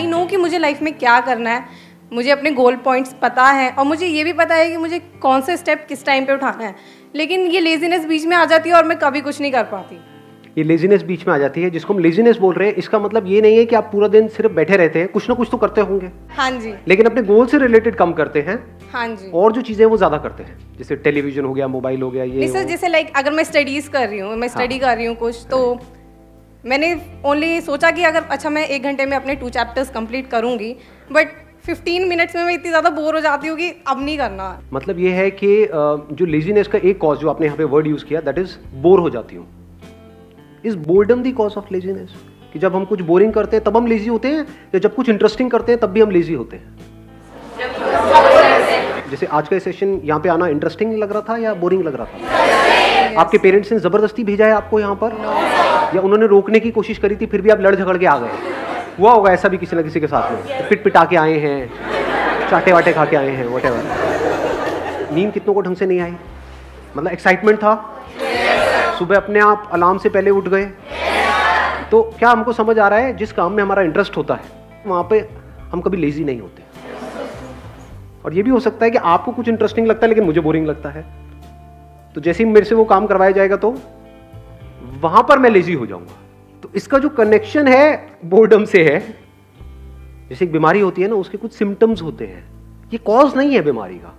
I know कि मुझे life में क्या करना है, मुझे अपने गोल पॉइंट्स पता है और मुझे ये भी पता है कि मुझे कौन से स्टेप किस टाइम पे उठाना है, लेकिन ये लेजीनेस बीच में आ जाती है और मैं कभी कुछ नहीं कर पाती। ये लेजीनेस बीच में आ जाती है, जिसको हम लेजीनेस बोल रहे हैं, इसका मतलब ये नहीं है कि आप पूरा दिन सिर्फ बैठे रहते हैं, कुछ ना कुछ तो करते होंगे। हाँ जी। लेकिन अपने गोल से रिलेटेड कम करते हैं। हाँ जी। और जो चीजें वो ज्यादा करते हैं, जैसे टेलीविजन हो गया, मोबाइल हो गया, ये नहीं सर, जैसे लाइक अगर मैं स्टडीज कर रही हूँ, मैं स्टडी कर रही हूँ कुछ, तो मैंने ओनली सोचा कि अगर अच्छा मैं 1 घंटे में अपने 2 चैप्टर्स कंप्लीट करूंगी, बट 15 मिनट्स में मैं इतनी ज़्यादा बोर हो जाती हूँ कि अब नहीं करना। मतलब ये है कि जो लेजीनेस का एक कॉज जो आपने यहाँ पे वर्ड यूज किया, दैट इज बोर हो जाती हूँ। Is boredom the cause of laziness? कि जब हम कुछ बोरिंग करते हैं तब हम लेजी होते हैं, या जब कुछ इंटरेस्टिंग करते हैं तब भी हम लेजी होते हैं? जैसे आज का सेशन यहाँ पे आना इंटरेस्टिंग लग रहा था या बोरिंग लग रहा था? आपके पेरेंट्स ने जबरदस्ती भेजा है आपको यहाँ पर, या उन्होंने रोकने की कोशिश करी थी फिर भी आप लड़ झगड़ के आ गए? हुआ होगा ऐसा भी किसी ना किसी के साथ में, पिट पिटा के आए हैं, चाटे वाटे खा के आए हैं, व्हाटएवर। नींद कितनों को ढंग से नहीं आई? मतलब एक्साइटमेंट था, सुबह अपने आप अलार्म से पहले उठ गए। तो क्या हमको समझ आ रहा है, जिस काम में हमारा इंटरेस्ट होता है वहाँ पे हम कभी लेजी नहीं होते। और ये भी हो सकता है कि आपको कुछ इंटरेस्टिंग लगता है लेकिन मुझे बोरिंग लगता है, तो जैसे ही मेरे से वो काम करवाया जाएगा तो वहां पर मैं लेजी हो जाऊंगा। तो इसका जो कनेक्शन है बोर्डम से है। जैसे एक बीमारी होती है ना, उसके कुछ सिम्टम्स होते हैं, ये कॉज नहीं है बीमारी का।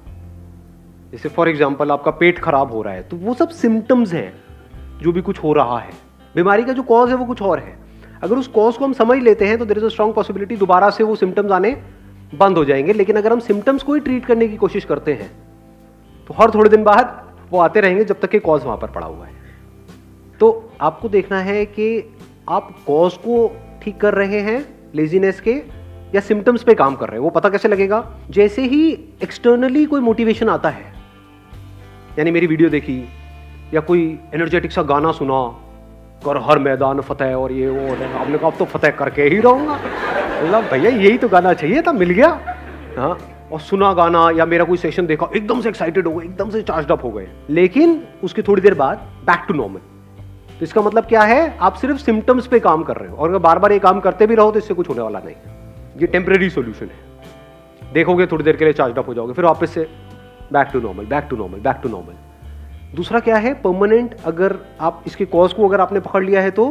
जैसे फॉर एग्जांपल आपका पेट खराब हो रहा है, तो वो सब सिम्टम्स हैं जो भी कुछ हो रहा है। बीमारी का जो कॉज है वो कुछ और है। अगर उस कॉज को हम समझ लेते हैं तो there is a strong possibility दोबारा से वो सिम्टम्स आने बंद हो जाएंगे। लेकिन अगर हम सिम्टम्स को ही ट्रीट करने की कोशिश करते हैं तो हर थोड़े दिन बाद वो आते रहेंगे जब तक कि कॉज वहां पर पड़ा हुआ है। तो आपको देखना है कि आप कॉज को ठीक कर रहे हैं लेजीनेस के, या सिम्टम्स पे काम कर रहे हैं। वो पता कैसे लगेगा? जैसे ही एक्सटर्नली कोई मोटिवेशन आता है, यानी मेरी वीडियो देखी या कोई एनर्जेटिक सा गाना सुना, कर हर मैदान फतेह और ये वो, आपने कहा अब तो फतेह करके ही रहूंगा। मतलब भैया यही तो गाना चाहिए था, मिल गया। हाँ, और सुना गाना या मेरा कोई सेशन देखा, एकदम से एक्साइटेड हो गए, एकदम से चार्ज अप हो गए, लेकिन उसकी थोड़ी देर बाद बैक टू नॉर्मल। तो इसका मतलब क्या है? आप सिर्फ सिम्टम्स पे काम कर रहे हो, और अगर बार बार ये काम करते भी रहो तो इससे कुछ होने वाला नहीं। ये टेम्परेरी सॉल्यूशन है, देखोगे थोड़ी देर के लिए चार्ज अप हो जाओगे, फिर वापस से back to normal, back to normal, back to normal. दूसरा क्या है? परमानेंट। अगर आप इसके कॉज को अगर आपने पकड़ लिया है तो,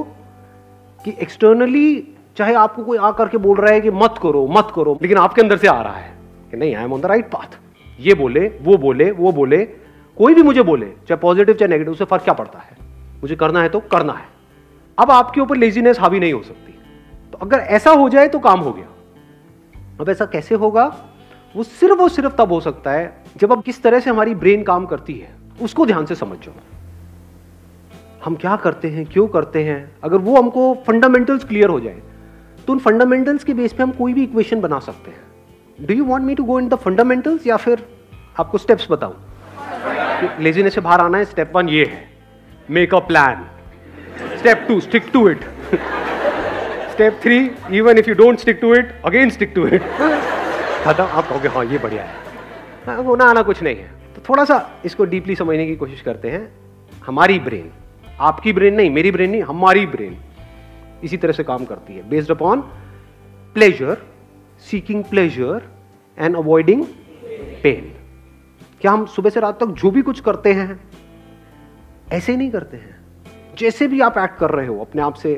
कि एक्सटर्नली चाहे आपको कोई आकर के बोल रहा है कि मत करो मत करो, लेकिन आपके अंदर से आ रहा है कि नहीं, I am on the right path. ये बोले, वो बोले, वो बोले, कोई भी मुझे बोले, चाहे पॉजिटिव चाहे नेगेटिव, उससे फर्क क्या पड़ता है? मुझे करना है तो करना है। अब आपके ऊपर लेजीनेस हावी नहीं हो सकती। तो अगर ऐसा हो जाए तो काम हो गया। अब ऐसा कैसे होगा? वो सिर्फ तब हो सकता है जब अब किस तरह से हमारी ब्रेन काम करती है उसको ध्यान से समझ जाओ। हम क्या करते हैं, क्यों करते हैं, अगर वो हमको फंडामेंटल्स क्लियर हो जाए तो उन फंडामेंटल्स के बेस पे हम कोई भी इक्वेशन बना सकते हैं। Do you want me to go in the fundamentals, या फिर आपको स्टेप्स बताऊं? लेजीनेस से बाहर आना है, स्टेप 1 ये है, make a plan. Step 2 stick to it. Step 3 even if you don't stick to it, again stick to it. खत्म। आप कहोगे हाँ ये बढ़िया है। हाँ, होना आना कुछ नहीं है। तो थोड़ा सा इसको डीपली समझने की कोशिश करते हैं। हमारी ब्रेन, आपकी ब्रेन नहीं, मेरी ब्रेन नहीं, हमारी ब्रेन इसी तरह से काम करती है, based upon pleasure, seeking pleasure and avoiding pain. क्या हम सुबह से रात तक जो भी कुछ करते हैं ऐसे ही नहीं करते हैं? जैसे भी आप एक्ट कर रहे हो, अपने आप से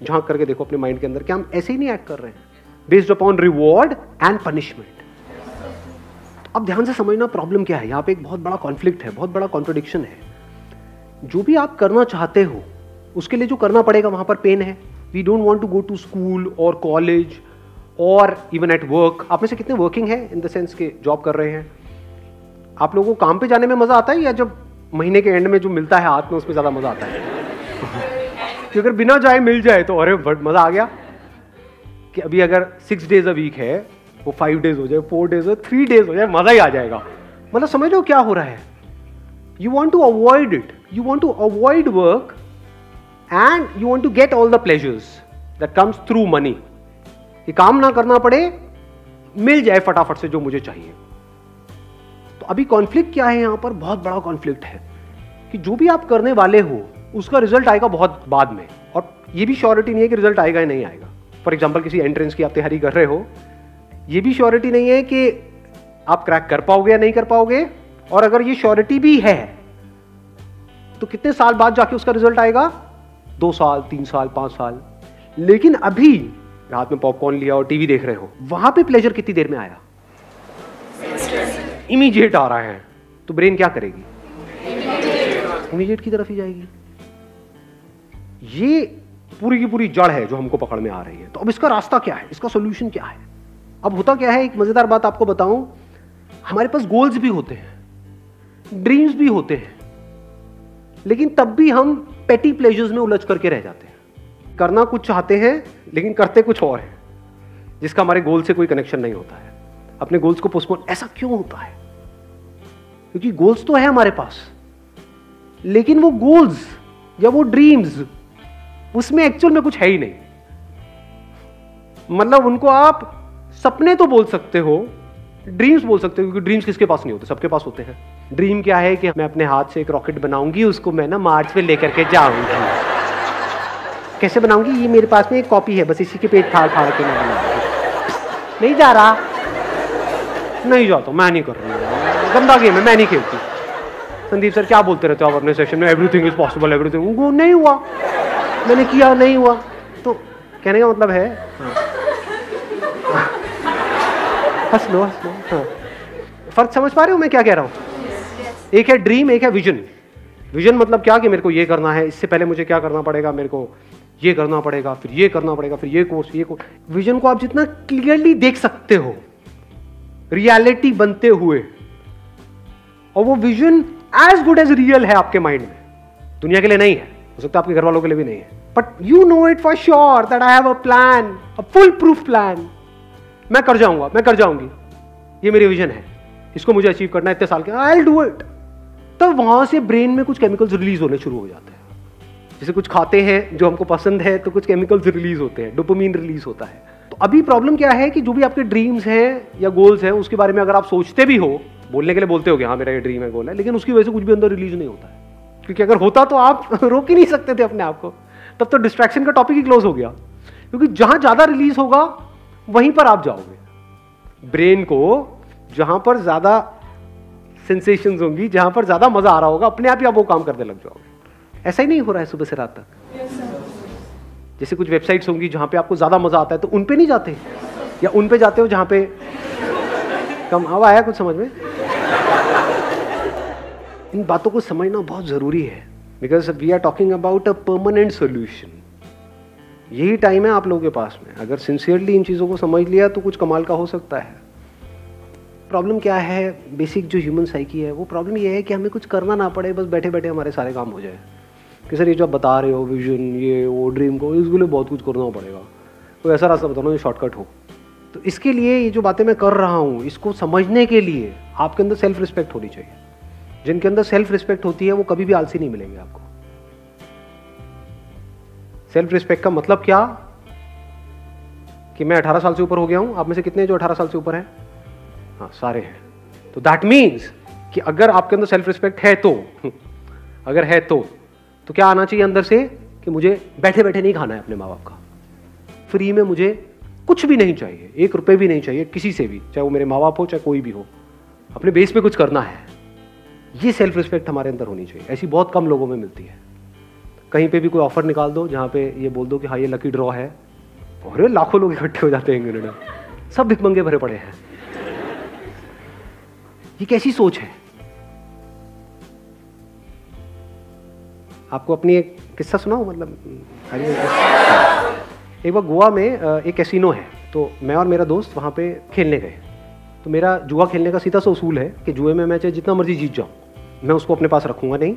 झांक करके देखो अपने माइंड के अंदर, क्या हम ऐसे ही नहीं एक्ट कर रहे हैं? Based upon reward and punishment. अब ध्यान से समझना प्रॉब्लम क्या है। यहाँ पे एक बहुत बड़ा कॉन्फ्लिक्ट है, बहुत बड़ा कॉन्ट्रडिक्शन है। जो भी आप करना चाहते हो उसके लिए जो करना पड़ेगा वहां पर पेन है। We don't want to go to school और कॉलेज और इवन एट वर्क। आप में से कितने वर्किंग है, इन द सेंस के जॉब कर रहे हैं? आप लोगों को काम पे जाने में मजा आता है, या जब महीने के एंड में जो मिलता है हाथ में उसमें ज्यादा मजा आता है? कि अगर बिना जाए मिल जाए तो अरे मजा आ गया। कि अभी अगर 6 days a week है, वो 5 days हो जाए, 4 days हो, 3 days हो जाए, मजा ही आ जाएगा। मतलब समझ लो क्या हो रहा है। You want to avoid it. You want to avoid work and you want to get all the pleasures that comes through money. कि काम ना करना पड़े, मिल जाए फटाफट से जो मुझे चाहिए। तो अभी कॉन्फ्लिक्ट क्या है यहाँ पर? बहुत बड़ा कॉन्फ्लिक्ट है कि जो भी आप करने वाले हो उसका रिजल्ट आएगा बहुत बाद में, और ये भी श्योरिटी नहीं है कि रिजल्ट आएगा या नहीं आएगा। फॉर एग्जाम्पल किसी एंट्रेंस की आप तैयारी कर रहे हो, ये भी श्योरिटी नहीं है कि आप क्रैक कर पाओगे या नहीं कर पाओगे, और अगर ये श्योरिटी भी है तो कितने साल बाद जाके उसका रिजल्ट आएगा, 2 साल 3 साल 5 साल। लेकिन अभी रात में पॉपकॉर्न लिया और टीवी देख रहे हो, वहां पे प्लेजर कितनी देर में आया, इमीडिएट आ रहा है, तो ब्रेन क्या करेगी, इमीडिएट की तरफ ही जाएगी। ये पूरी की पूरी जड़ है जो हमको पकड़ में आ रही है। तो अब इसका रास्ता क्या है, इसका सोल्यूशन क्या है? अब होता क्या है, एक मजेदार बात आपको बताऊं, हमारे पास गोल्स भी होते हैं, ड्रीम्स भी होते हैं, लेकिन तब भी हम पेटी प्लेजर्स में उलझ करके रह जाते हैं। करना कुछ चाहते हैं लेकिन करते कुछ और है, जिसका हमारे गोल से कोई कनेक्शन नहीं होता है। अपने गोल्स को पोस्टपोन, ऐसा क्यों होता है? क्योंकि गोल्स तो है हमारे पास, लेकिन वो गोल्स या वो ड्रीम्स, उसमें एक्चुअल में कुछ है ही नहीं। मतलब उनको आप सपने तो बोल सकते हो, ड्रीम्स बोल सकते हो, क्योंकि ड्रीम्स किसके पास नहीं होते, सबके पास होते हैं। ड्रीम क्या है कि मैं अपने हाथ से एक रॉकेट बनाऊंगी, उसको मैं ना मार्च पे लेकर के जाऊंगी। कैसे बनाऊंगी, ये मेरे पास में एक कॉपी है, बस इसी के पेट फाड़ फाड़ के मैं बनाऊंगी। नहीं जा रहा, नहीं जाता, मैं नहीं कर रही, गंदा गेम है, मैं नहीं खेलती। संदीप सर क्या बोलते रहते हो आप अपने सेशन में, एवरीथिंग इज पॉसिबल, एवरीथिंग। वो नहीं हुआ, मैंने किया, नहीं हुआ। तो कहने का मतलब है, हंस लो हंस लो। हाँ, फर्क समझ पा रहे हो मैं क्या कह रहा हूं? एक है ड्रीम, एक है विजन। विजन मतलब क्या कि मेरे को ये करना है, इससे पहले मुझे क्या करना पड़ेगा, मेरे को ये करना पड़ेगा, फिर ये करना पड़ेगा, फिर ये कोर्स, ये कोर्स। विजन को आप जितना क्लियरली देख सकते हो रियलिटी बनते हुए, और वो vision as good as real है आपके माइंड में, दुनिया के लिए नहीं है, हो सकता है आपके घर वालों के लिए भी नहीं है, but you know it for sure that I have a plan, a full proof plan. मैं कर जाऊंगा, मैं कर जाऊंगी, ये मेरी विजन है, इसको मुझे अचीव करना है इतने साल के, आई विल डू इट। तो वहां से ब्रेन में कुछ केमिकल्स रिलीज होने शुरू हो जाते हैं। जैसे कुछ खाते हैं जो हमको पसंद है तो कुछ केमिकल्स रिलीज होते हैं, डोपामिन रिलीज होता है। तो अभी प्रॉब्लम क्या है कि जो भी आपके ड्रीम्स हैं या गोल्स हैं, उसके बारे में अगर आप सोचते भी हो, बोलने के लिए बोलते हो कि हाँ मेरा ये ड्रीम है, गोल है, लेकिन उसकी वजह से कुछ भी अंदर रिलीज नहीं होता है। क्योंकि अगर होता तो आप रोक ही नहीं सकते थे अपने आप को, तब तो डिस्ट्रैक्शन का टॉपिक ही क्लोज हो गया। क्योंकि जहां ज्यादा रिलीज होगा वहीं पर आप जाओगे। ब्रेन को जहां पर ज्यादा सेंसेशंस होंगी, जहां पर ज्यादा मजा आ रहा होगा, अपने आप ही आप वो काम करने लग जाओगे। ऐसा ही नहीं हो रहा है सुबह से रात तक? जैसे कुछ वेबसाइट्स होंगी जहां पे आपको ज्यादा मजा आता है तो उन पे नहीं जाते, या उन पे जाते हो जहां पे कम। अब आया कुछ समझ में? इन बातों को समझना बहुत जरूरी है, because we are talking about a permanent solution. यही टाइम है आप लोगों के पास में, अगर सिंसियरली इन चीजों को समझ लिया तो कुछ कमाल का हो सकता है। प्रॉब्लम क्या है, बेसिक जो ह्यूमन साइकी है, वो प्रॉब्लम ये है कि हमें कुछ करना ना पड़े, बस बैठे बैठे हमारे सारे काम हो जाए। कि सर ये जो आप बता रहे हो, विजन, ये वो ड्रीम को, इसके लिए बहुत कुछ करना पड़ेगा, कोई ऐसा रास्ता बताओ जो शॉर्टकट हो। तो इसके लिए ये जो बातें मैं कर रहा हूँ, इसको समझने के लिए आपके अंदर सेल्फ रिस्पेक्ट होनी चाहिए। जिनके अंदर सेल्फ रिस्पेक्ट होती है वो कभी भी आलसी नहीं मिलेंगे आपको। सेल्फ रिस्पेक्ट का मतलब क्या कि मैं 18 साल से ऊपर हो गया हूं। आप में से कितने हैं जो 18 साल से ऊपर हैं? हाँ, सारे हैं। तो दैट मीन्स कि अगर आपके अंदर सेल्फ रिस्पेक्ट है तो अगर है तो क्या आना चाहिए अंदर से कि मुझे बैठे बैठे नहीं खाना है अपने माँ बाप का, फ्री में मुझे कुछ भी नहीं चाहिए, 1 रुपए भी नहीं चाहिए किसी से भी, चाहे वो मेरे माँ बाप हो चाहे कोई भी हो, अपने बेस पे कुछ करना है। ये सेल्फ रिस्पेक्ट हमारे अंदर होनी चाहिए। ऐसी बहुत कम लोगों में मिलती है। कहीं पे भी कोई ऑफर निकाल दो जहाँ पे ये बोल दो कि हाँ ये लकी ड्रॉ है, और लाखों लोग इकट्ठे हो जाते हैं, सब भिखमंगे भरे पड़े हैं। ये कैसी सोच है? आपको अपनी एक किस्सा सुनाऊं? मतलब एक बार गोवा में एक कैसीनो है, तो मैं और मेरा दोस्त वहाँ पे खेलने गए। तो मेरा जुआ खेलने का सीधा सा उसूल है कि जुए में मैं चाहे जितना मर्जी जीत जाऊँ, मैं उसको अपने पास रखूंगा नहीं,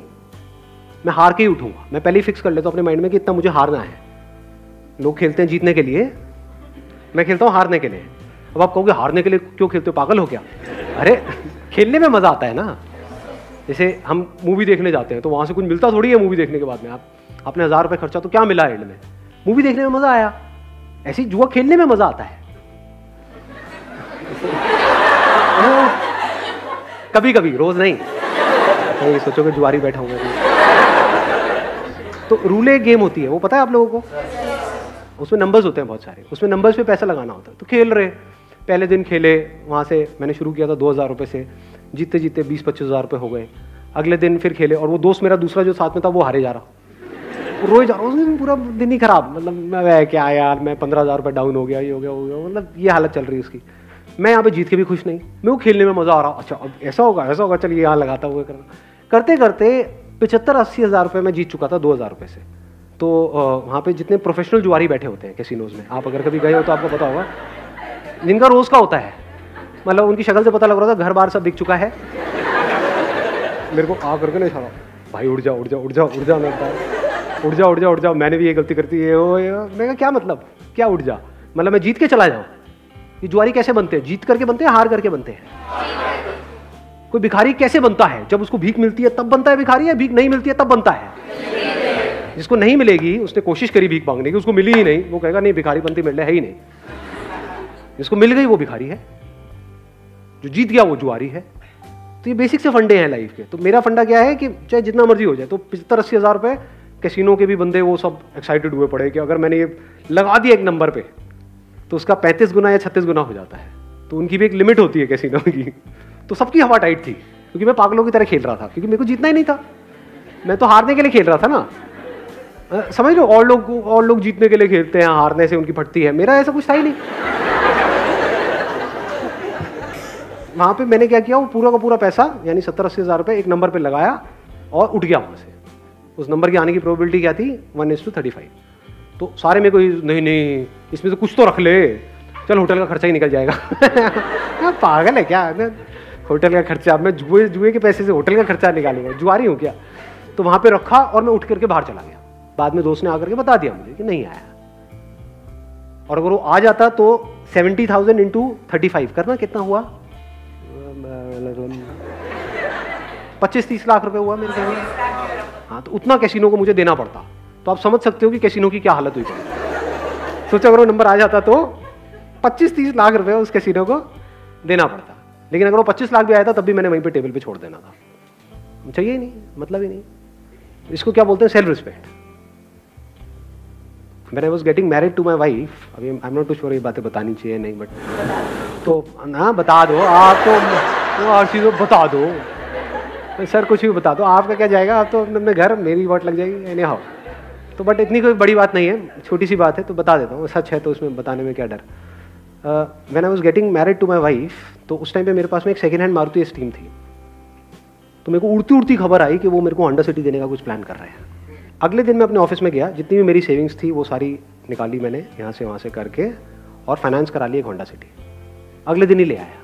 मैं हार के ही उठूंगा। मैं पहले ही फिक्स कर लेता हूँ अपने माइंड में कि इतना मुझे हारना है। लोग खेलते हैं जीतने के लिए, मैं खेलता हूँ हारने के लिए। अब आप कहोगे हारने के लिए क्यों खेलते हो, पागल हो क्या? अरे खेलने में मजा आता है ना। जैसे हम मूवी देखने जाते हैं तो वहां से कुछ मिलता थोड़ी है मूवी देखने के बाद में। आपने 1000 रुपये खर्चा तो क्या मिला एंड में? मूवी देखने में मजा आया। ऐसे ही जुआ खेलने में मजा आता है कभी कभी, रोज नहीं। नहीं सोचोगे जुआरी बैठा हूँ। तो रूले गेम होती है, वो पता है आप लोगों को? उसमें नंबर्स होते हैं बहुत सारे, उसमें नंबर्स पे पैसा लगाना होता है। तो खेल रहे, पहले दिन खेले, वहाँ से मैंने शुरू किया था 2000 रुपये से, जीतते जीतते 20-25 हज़ार रुपये हो गए। अगले दिन फिर खेले और वो दोस्त मेरा दूसरा जो साथ में था वो हारे जा रहा, रोज जा रहा, उस दिन पूरा दिन ही खराब, मतलब मैं क्या यार, मैं 15,000 रुपये डाउन हो गया, ये हो गया, मतलब ये हालत चल रही है उसकी। मैं यहाँ पे जीत के भी खुश नहीं, मैं वो खेलने में मज़ा आ रहा, अच्छा अब ऐसा होगा चलिए यहाँ लगाता हुआ करते करते 75-80 हज़ार रुपये मैं जीत चुका था 2000 रुपये से। तो वहाँ पे जितने प्रोफेशनल जुआरी बैठे होते हैं कैसीनोज में, आप अगर कभी गए हो तो आपको पता होगा, जिनका रोज़ का होता है, मतलब उनकी शक्ल से पता लग रहा था घर बार सब बिक चुका है। मेरे को आ करके नहीं छाड़ा, भाई उड़ जा, मैं उड़ जा, मैंने भी ये गलती करती है, मैं कहा क्या मतलब, क्या उड़ जा, मतलब मैं जीत के चला जाऊँ। ये जुआरी कैसे बनते हैं? जीत करके बनते हैं, हार करके बनते हैं। कोई भिखारी कैसे बनता है? जब उसको भीख मिलती है तब बनता है भिखारी, या भीख नहीं मिलती है तब बनता है? जिसको नहीं मिलेगी, उसने कोशिश करी भीख मांगने की, उसको मिली ही नहीं, वो कहेगा नहीं भिखारी बनती मिलने है ही नहीं। जिसको मिल गई वो भिखारी है, जो जीत गया वो जुआरी है। तो ये बेसिक से फंडे हैं लाइफ के। तो मेरा फंडा क्या है कि चाहे जितना मर्जी हो जाए, तो 75-80 हज़ार रुपये कैसीनो के भी बंदे वो सब एक्साइटेड हुए पड़े कि अगर मैंने ये लगा दिया एक नंबर पे तो उसका 35 गुना या 36 गुना हो जाता है। तो उनकी भी एक लिमिट होती है कैसीनो की। तो सबकी हवा टाइट थी, क्योंकि मैं पागलों की तरह खेल रहा था, क्योंकि मेरे को जीतना ही नहीं था, मैं तो हारने के लिए खेल रहा था ना। समझ लो, और लोग जीतने के लिए खेलते हैं, हारने से उनकी फटती है, मेरा ऐसा कुछ था ही नहीं। वहाँ पे मैंने क्या किया, वो पूरा का पूरा पैसा यानी 70-80 हज़ार रुपये एक नंबर पे लगाया और उठ गया वहाँ से। उस नंबर की आने की प्रोबेबिलिटी क्या थी? 1:35। तो सारे में कोई नहीं इसमें से कुछ तो रख ले, चल होटल का खर्चा ही निकल जाएगा। पागल है क्या, होटल का खर्चा, मैं जुए के पैसे से होटल का खर्चा निकालूंगा, जुआरी हूँ क्या? तो वहाँ पे रखा और मैं उठ करके बाहर चला गया। बाद में दोस्त ने आकर के बता दिया मुझे कि नहीं आया, और अगर वो आ जाता तो 70,000 × 35 करना कितना हुआ, 25-30 लाख रुपए हुआ मेरे ख्याल में। हाँ, तो उतना कैसीनो को मुझे देना पड़ता। तो आप समझ सकते हो कि कैसीनो की क्या हालत हुई पड़ी। सोचो अगर वो नंबर आ जाता तो 25-30 लाख रुपए उस कैसीनो को देना पड़ता। लेकिन अगर वो 25 लाख भी आया था तब भी मैंने वहीं पे टेबल पे छोड़ देना था। चाहिए ही नहीं, मतलब ही नहीं। इसको क्या बोलते हैं? Self respect. When I was getting married to my wife, अभी I'm not too sure ये बातें बतानी चाहिए नहीं, बट तो ना बता दो आप, तो हर चीज़ बता दो सर, कुछ भी बता दो, आपका क्या जाएगा, आप तो अपने घर, मेरी वाट लग जाएगी एनी हाउ। तो बट इतनी कोई बड़ी बात नहीं है, छोटी सी बात है, तो बता देता हूँ, सच है तो उसमें बताने में क्या डर। When I was getting married to my wife, तो उस टाइम पे मेरे पास में एक सेकेंड हैंड मारुति एस्टीम थी। तो मेरे को उड़ती उड़ती खबर आई कि वो मेरे को होंडा सिटी देने का कुछ प्लान कर रहे हैं। अगले दिन मैं अपने ऑफिस में गया, जितनी भी मेरी सेविंग्स थी वो सारी निकाली मैंने यहाँ से वहाँ से करके, और फाइनेंस करा ली एक होंडा सिटी। अगले दिन ही ले आया।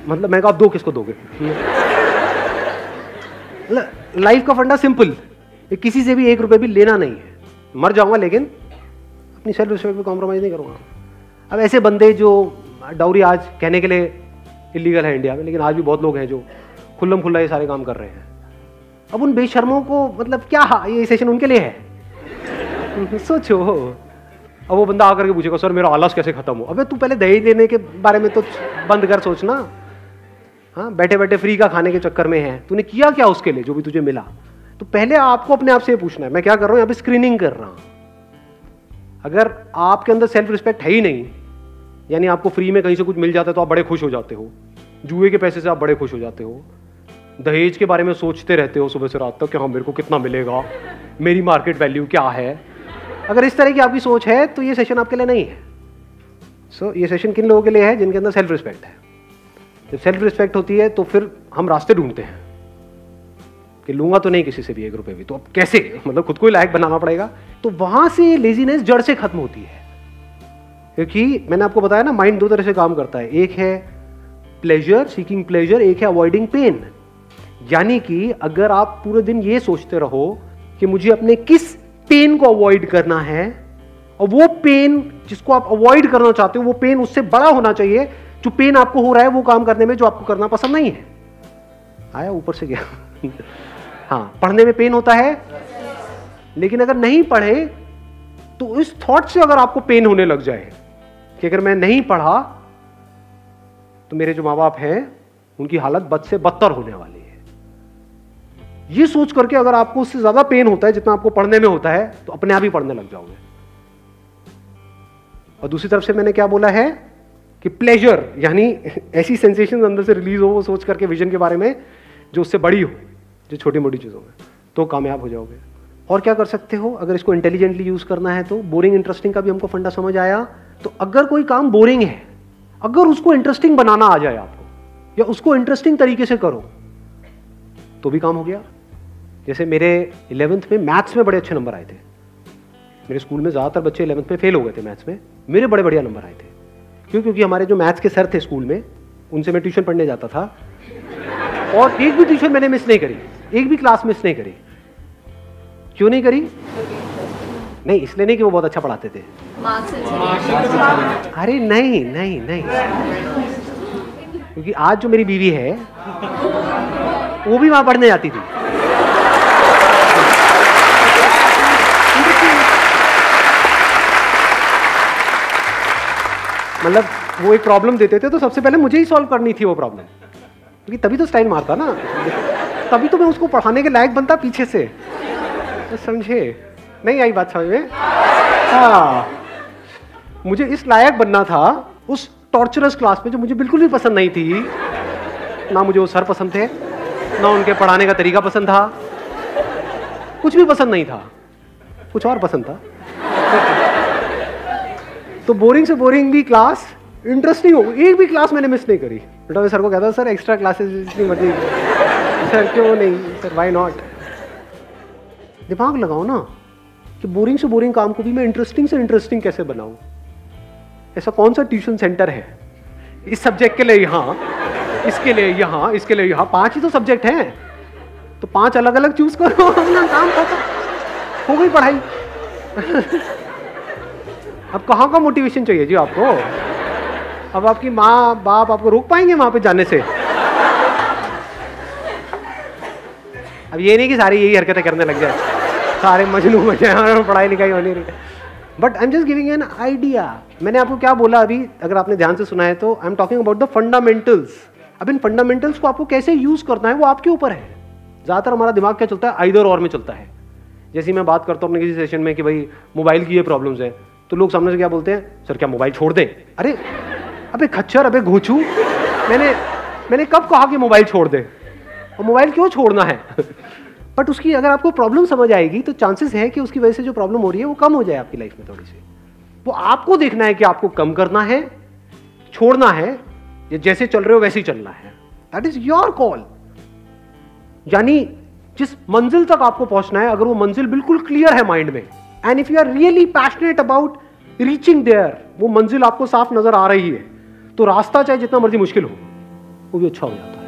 मतलब मैं कहा आप दो, किसको दोगे? लाइफ का फंडा सिंपल, किसी से भी 1 रुपये भी लेना नहीं है। मर जाऊंगा लेकिन अपनी सेल्फ रिस्पेक्ट पे कॉम्प्रोमाइज़ नहीं करूँगा। अब ऐसे बंदे जो डाउरी आज कहने के लिए इलीगल है इंडिया में, लेकिन आज भी बहुत लोग हैं जो खुल्लम खुल्ला ये सारे काम कर रहे हैं। अब उन बेशर्मों को मतलब क्या, ये सेशन उनके लिए है? सोचो। अब वो बंदा आकर के पूछेगा सर मेरा आलस कैसे खत्म हो? अबे तू पहले दहेज देने के बारे में तो बंद कर सोचना। हाँ, बैठे बैठे फ्री का खाने के चक्कर में है, तूने किया क्या उसके लिए जो भी तुझे मिला? तो पहले आपको अपने आप से पूछना है, मैं क्या कर रहा हूँ यहाँ पे? स्क्रीनिंग कर रहा हूँ। अगर आपके अंदर सेल्फ रिस्पेक्ट है ही नहीं, यानी आपको फ्री में कहीं से कुछ मिल जाता है तो आप बड़े खुश हो जाते हो, जुए के पैसे से आप बड़े खुश हो जाते हो, दहेज के बारे में सोचते रहते हो सुबह से रात तक कि हाँ मेरे को कितना मिलेगा, मेरी मार्केट वैल्यू क्या है। अगर इस तरह की आपकी सोच है तो ये सेशन आपके लिए नहीं है। सो ये सेशन किन लोगों के लिए है? जिनके अंदर सेल्फ रिस्पेक्ट है। जब सेल्फ रिस्पेक्ट होती है तो फिर हम रास्ते ढूंढते हैं कि लूंगा तो नहीं किसी से भी 1 रुपये भी, तो अब कैसे, मतलब खुद को ही लायक बनाना पड़ेगा। तो वहां से लेजीनेस जड़ से खत्म होती है, क्योंकि मैंने आपको बताया ना, माइंड 2 तरह से काम करता है। एक है प्लेजर, सीकिंग प्लेजर, एक है अवॉइडिंग पेन। यानी कि अगर आप पूरे दिन ये सोचते रहो कि मुझे अपने किस पेन को अवॉइड करना है, और वो पेन जिसको आप अवॉइड करना चाहते हो वो पेन उससे बड़ा होना चाहिए जो पेन आपको हो रहा है वो काम करने में जो आपको करना पसंद नहीं है। आया ऊपर से गया। हाँ, पढ़ने में पेन होता है, लेकिन अगर नहीं पढ़े तो इस थॉट से अगर आपको पेन होने लग जाए कि अगर मैं नहीं पढ़ा तो मेरे जो माँ बाप हैं उनकी हालत बद से बदतर होने वाली है, ये सोच करके अगर आपको उससे ज्यादा पेन होता है जितना आपको पढ़ने में होता है तो अपने आप ही पढ़ने लग जाओगे। और दूसरी तरफ से मैंने क्या बोला है कि प्लेजर, यानी ऐसी सेंसेशन अंदर से रिलीज हो वो सोच करके विजन के बारे में जो उससे बड़ी हो, जो छोटी मोटी चीज़ों में, तो कामयाब हो जाओगे। और क्या कर सकते हो अगर इसको इंटेलिजेंटली यूज़ करना है तो? बोरिंग इंटरेस्टिंग का भी हमको फंडा समझ आया। तो अगर कोई काम बोरिंग है, अगर उसको इंटरेस्टिंग बनाना आ जाए आपको, या उसको इंटरेस्टिंग तरीके से करो, तो भी काम हो गया। जैसे मेरे 11th में मैथ्स में बड़े अच्छे नंबर आए थे। मेरे स्कूल में ज़्यादातर बच्चे 11th में फेल हो गए थे मैथ्स में, मेरे बड़े बढ़िया नंबर आए थे। क्यों? क्योंकि हमारे जो मैथ्स के सर थे स्कूल में, उनसे मैं ट्यूशन पढ़ने जाता था, और एक भी ट्यूशन मैंने मिस नहीं करी, एक भी क्लास मिस नहीं करी। क्यों नहीं करी? नहीं, इसलिए नहीं कि वो बहुत अच्छा पढ़ाते थे, अरे नहीं नहीं नहीं, क्योंकि आज जो मेरी बीवी है वो भी वहां पढ़ने जाती थी। मतलब वो एक प्रॉब्लम देते थे तो सबसे पहले मुझे ही सॉल्व करनी थी वो प्रॉब्लम, क्योंकि तभी तो स्टाइल मारता ना, तभी तो मैं उसको पढ़ाने के लायक बनता पीछे से। तो समझे? नहीं आई बात समझ में? हाँ, मुझे इस लायक बनना था उस टॉर्चरस क्लास में जो मुझे बिल्कुल भी पसंद नहीं थी। ना मुझे वो सर पसंद थे, ना उनके पढ़ाने का तरीका पसंद था, कुछ भी पसंद नहीं था, कुछ और पसंद था। तो बोरिंग से बोरिंग भी क्लास इंटरेस्टिंग हो, एक भी क्लास मैंने मिस नहीं करी। बेटा मैं सर को कहता सर एक्स्ट्रा क्लासेस इतनी मर्जी, सर क्यों नहीं, सर व्हाई नॉट। दिमाग लगाओ ना कि बोरिंग से बोरिंग काम को भी मैं इंटरेस्टिंग से इंटरेस्टिंग कैसे बनाऊं। ऐसा कौन सा ट्यूशन सेंटर है इस सब्जेक्ट के लिए यहाँ, इसके लिए यहाँ, इसके लिए यहाँ, 5 ही तो सब्जेक्ट हैं, तो 5 अलग अलग चूज करो, अपना काम खत्म, हो गई पढ़ाई। अब कहाँ का मोटिवेशन चाहिए जी आपको? अब आपकी माँ बाप आपको रोक पाएंगे वहां पे जाने से? अब ये नहीं कि सारी यही हरकतें करने लग जाए, सारे मजनू बन जाए, पढ़ाई लिखाई होनी रही। But I am just giving an idea. मैंने आपको क्या बोला अभी, अगर आपने ध्यान से सुना है तो, I am talking about the fundamentals. अब इन फंडामेंटल्स को आपको कैसे यूज करना है वो आपके ऊपर है। ज्यादातर हमारा दिमाग क्या चलता है, आइदर और में चलता है। जैसे मैं बात करता हूँ अपने किसी सेशन में कि भाई मोबाइल की ये प्रॉब्लम्स है, तो लोग सामने से क्या बोलते हैं, सर क्या मोबाइल छोड़ दें? अरे अबे खच्चर, अबे घोचू, मैंने कब कहा कि मोबाइल छोड़ दे? और मोबाइल क्यों छोड़ना है? बट उसकी अगर आपको प्रॉब्लम समझ आएगी तो चांसेस है कि उसकी वजह से जो प्रॉब्लम हो रही है वो कम हो जाए आपकी लाइफ में थोड़ी सी। वो आपको देखना है कि आपको कम करना है, छोड़ना है, या जैसे चल रहे हो वैसे ही चलना है। That is your call. यानी जिस मंजिल तक आपको पहुंचना है, अगर वो मंजिल बिल्कुल क्लियर है माइंड में, and if you are really passionate about reaching there, वो मंजिल आपको साफ नजर आ रही है, तो रास्ता चाहे जितना मर्जी मुश्किल हो वो भी अच्छा हो जाता है।